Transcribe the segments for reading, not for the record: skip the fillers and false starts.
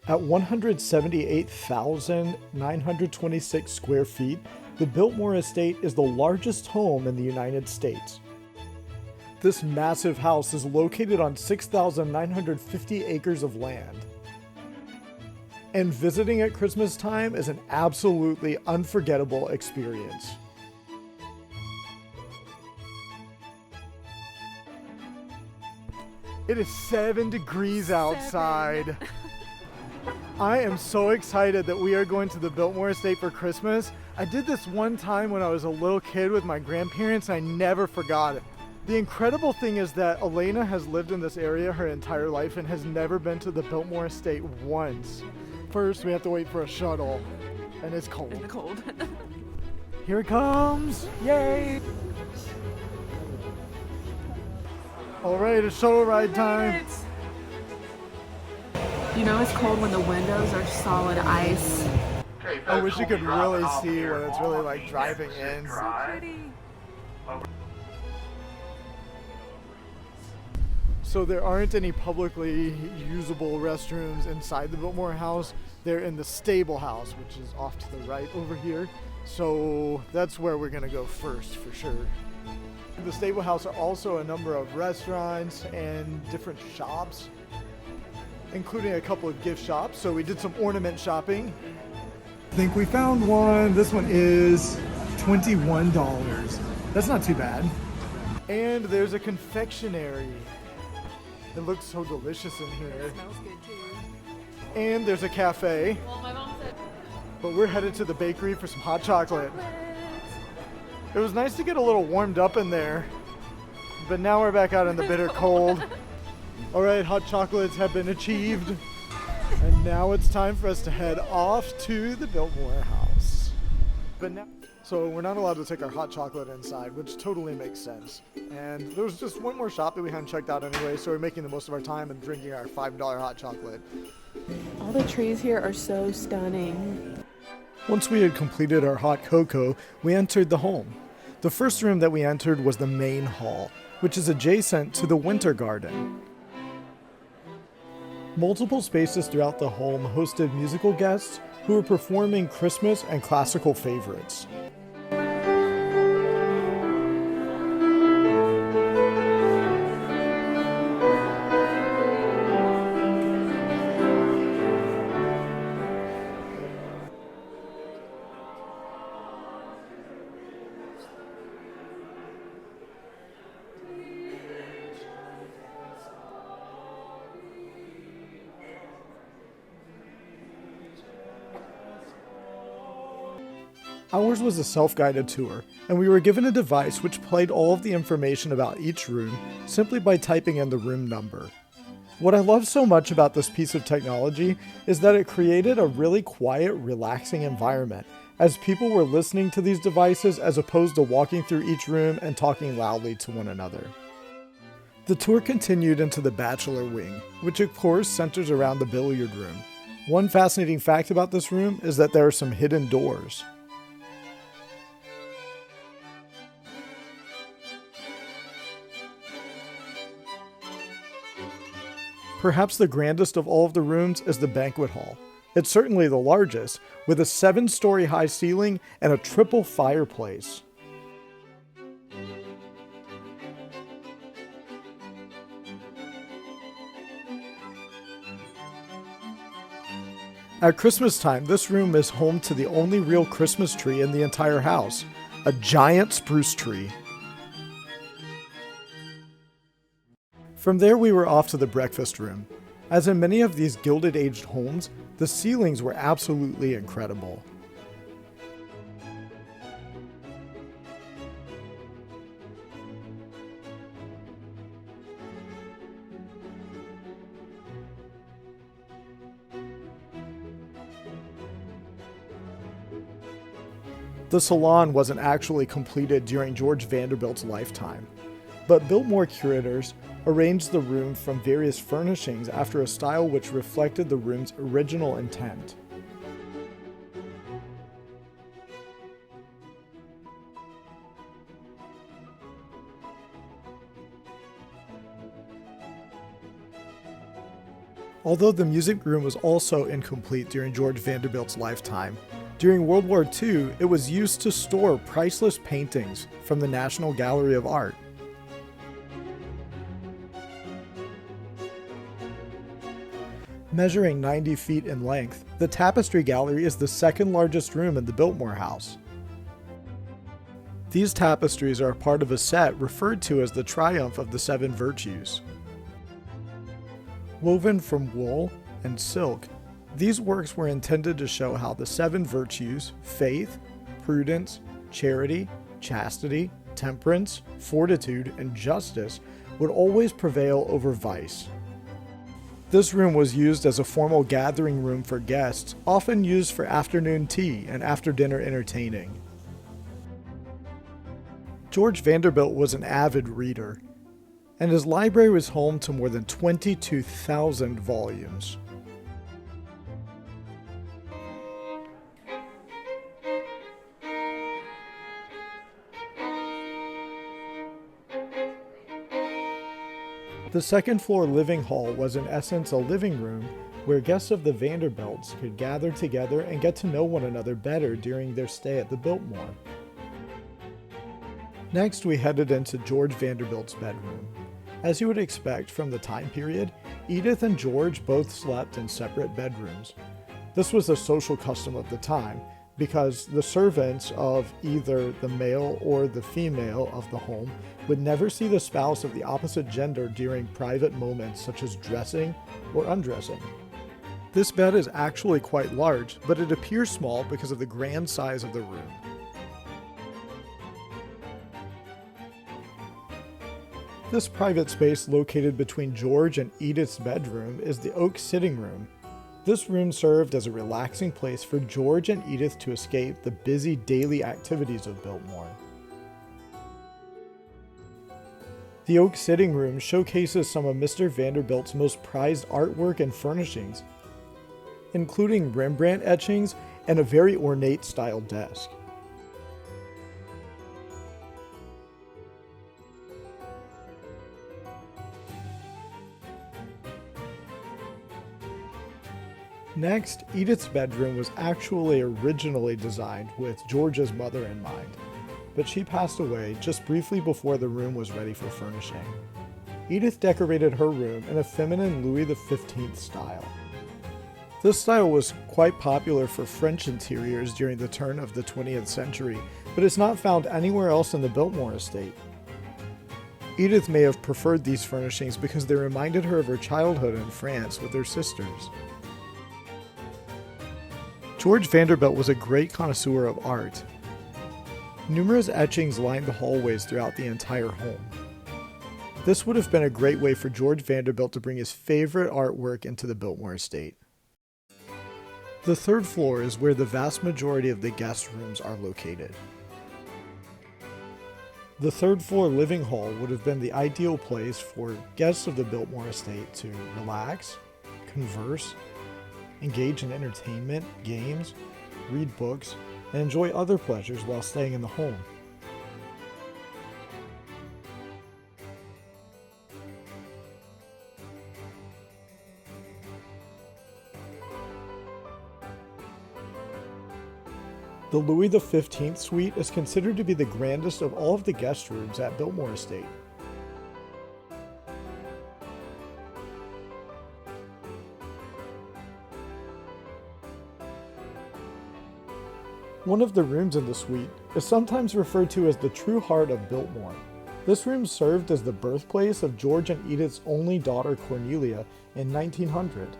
At 178,926 square feet, the Biltmore Estate is the largest home in the United States. This massive house is located on 6,950 acres of land. And visiting at Christmas time is an absolutely unforgettable experience. It is 7 degrees outside. I am so excited that we are going to the Biltmore Estate for Christmas. I did this one time when I was a little kid with my grandparents, and I never forgot it. The incredible thing is that Alaina has lived in this area her entire life and has never been to the Biltmore Estate once. First, we have to wait for a shuttle, and it's cold. In the cold. Here it comes! Yay! All right, it's shuttle ride time. You know it's cold when the windows are solid ice. I wish you could really see what it's really like driving in. So pretty. So there aren't any publicly usable restrooms inside the Biltmore house. They're in the stable house, which is off to the right over here. So that's where we're gonna go first for sure. In the stable house are also a number of restaurants and different shops, including a couple of gift shops. So we did some ornament shopping. I think we found one. This one is $21. That's not too bad. And there's a confectionery. It looks so delicious in here. It smells good too. And there's a cafe. Well, my mom said. But we're headed to the bakery for some hot chocolate. It was nice to get a little warmed up in there. But now we're back out in the bitter cold. All right, hot chocolates have been achieved. And now it's time for us to head off to the Biltmore house. So we're not allowed to take our hot chocolate inside, which totally makes sense. And there was just one more shop that we hadn't checked out anyway, so we're making the most of our time and drinking our $5 hot chocolate. All the trees here are so stunning. Once we had completed our hot cocoa, we entered the home. The first room that we entered was the main hall, which is adjacent to the winter garden. Multiple spaces throughout the home hosted musical guests who were performing Christmas and classical favorites. Ours was a self-guided tour, and we were given a device which played all of the information about each room simply by typing in the room number. What I love so much about this piece of technology is that it created a really quiet, relaxing environment as people were listening to these devices as opposed to walking through each room and talking loudly to one another. The tour continued into the bachelor wing, which of course centers around the billiard room. One fascinating fact about this room is that there are some hidden doors. Perhaps the grandest of all of the rooms is the banquet hall. It's certainly the largest, with a 7-story high ceiling and a triple fireplace. At Christmas time, this room is home to the only real Christmas tree in the entire house, a giant spruce tree. From there we were off to the breakfast room. As in many of these Gilded Age homes, the ceilings were absolutely incredible. The salon wasn't actually completed during George Vanderbilt's lifetime, but Biltmore curators arranged the room from various furnishings after a style which reflected the room's original intent. Although the music room was also incomplete during George Vanderbilt's lifetime, during World War II, it was used to store priceless paintings from the National Gallery of Art. Measuring 90 feet in length, the Tapestry Gallery is the second largest room in the Biltmore House. These tapestries are a part of a set referred to as the Triumph of the Seven Virtues. Woven from wool and silk, these works were intended to show how the seven virtues, faith, prudence, charity, chastity, temperance, fortitude, and justice, would always prevail over vice. This room was used as a formal gathering room for guests, often used for afternoon tea and after-dinner entertaining. George Vanderbilt was an avid reader, and his library was home to more than 22,000 volumes. The second-floor living hall was in essence a living room where guests of the Vanderbilts could gather together and get to know one another better during their stay at the Biltmore. Next, we headed into George Vanderbilt's bedroom. As you would expect from the time period, Edith and George both slept in separate bedrooms. This was a social custom of the time, because the servants of either the male or the female of the home would never see the spouse of the opposite gender during private moments such as dressing or undressing. This bed is actually quite large, but it appears small because of the grand size of the room. This private space located between George and Edith's bedroom is the oak sitting room. This room served as a relaxing place for George and Edith to escape the busy daily activities of Biltmore. The oak sitting room showcases some of Mr. Vanderbilt's most prized artwork and furnishings, including Rembrandt etchings and a very ornate style desk. Next, Edith's bedroom was actually originally designed with George's mother in mind, but she passed away just briefly before the room was ready for furnishing. Edith decorated her room in a feminine Louis XV style. This style was quite popular for French interiors during the turn of the 20th century, but is not found anywhere else in the Biltmore Estate. Edith may have preferred these furnishings because they reminded her of her childhood in France with her sisters. George Vanderbilt was a great connoisseur of art. Numerous etchings lined the hallways throughout the entire home. This would have been a great way for George Vanderbilt to bring his favorite artwork into the Biltmore Estate. The third floor is where the vast majority of the guest rooms are located. The third floor living hall would have been the ideal place for guests of the Biltmore Estate to relax, converse, engage in entertainment, games, read books, and enjoy other pleasures while staying in the home. The Louis XV suite is considered to be the grandest of all of the guest rooms at Biltmore Estate. One of the rooms in the suite is sometimes referred to as the true heart of Biltmore. This room served as the birthplace of George and Edith's only daughter Cornelia in 1900.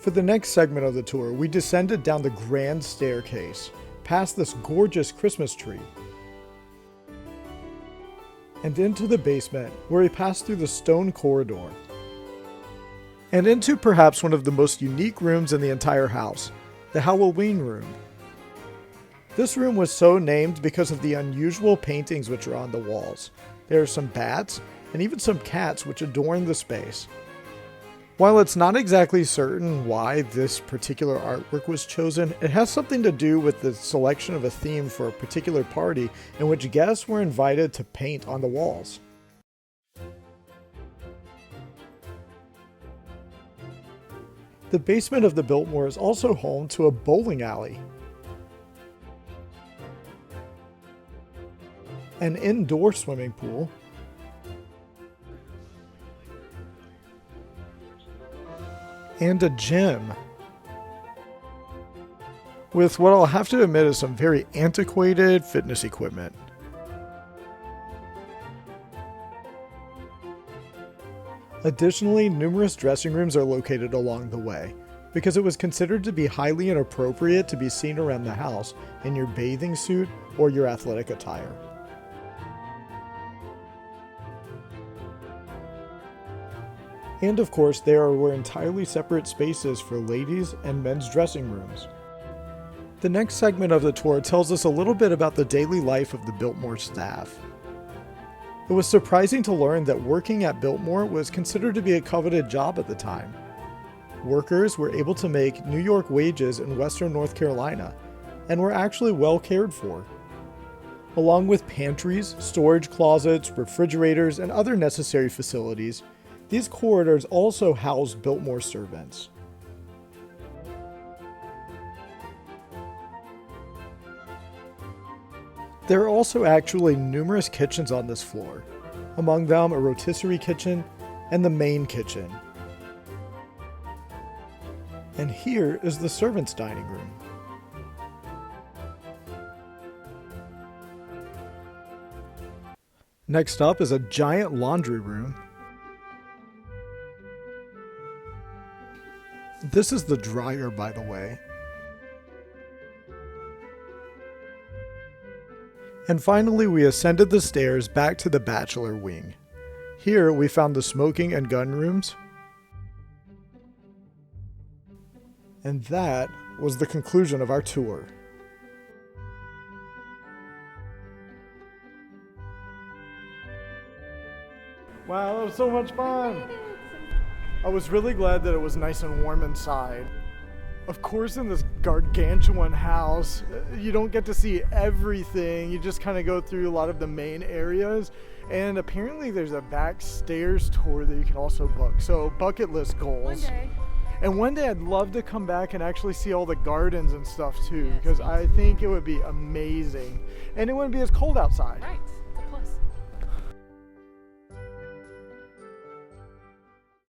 For the next segment of the tour, we descended down the grand staircase, past this gorgeous Christmas tree, and into the basement, where we passed through the stone corridor, and into perhaps one of the most unique rooms in the entire house, the Halloween room. This room was so named because of the unusual paintings which are on the walls. There are some bats, and even some cats which adorn the space. While it's not exactly certain why this particular artwork was chosen, it has something to do with the selection of a theme for a particular party in which guests were invited to paint on the walls. The basement of the Biltmore is also home to a bowling alley, an indoor swimming pool, and a gym, with what I'll have to admit is some very antiquated fitness equipment. Additionally, numerous dressing rooms are located along the way, because it was considered to be highly inappropriate to be seen around the house in your bathing suit or your athletic attire. And of course, there were entirely separate spaces for ladies' and men's dressing rooms. The next segment of the tour tells us a little bit about the daily life of the Biltmore staff. It was surprising to learn that working at Biltmore was considered to be a coveted job at the time. Workers were able to make New York wages in Western North Carolina, and were actually well cared for. Along with pantries, storage closets, refrigerators, and other necessary facilities, these corridors also housed Biltmore servants. There are also actually numerous kitchens on this floor, among them a rotisserie kitchen and the main kitchen. And here is the servants' dining room. Next up is a giant laundry room. This is the dryer, by the way. And finally, we ascended the stairs back to the bachelor wing. Here, we found the smoking and gun rooms. And that was the conclusion of our tour. Wow, that was so much fun! I was really glad that it was nice and warm inside. Of course, in this gargantuan house, you don't get to see everything. You just kind of go through a lot of the main areas. And apparently there's a back stairs tour that you can also book. So bucket list goals. One day. And one day I'd love to come back and actually see all the gardens and stuff too, because I think it would be amazing. And it wouldn't be as cold outside. Right.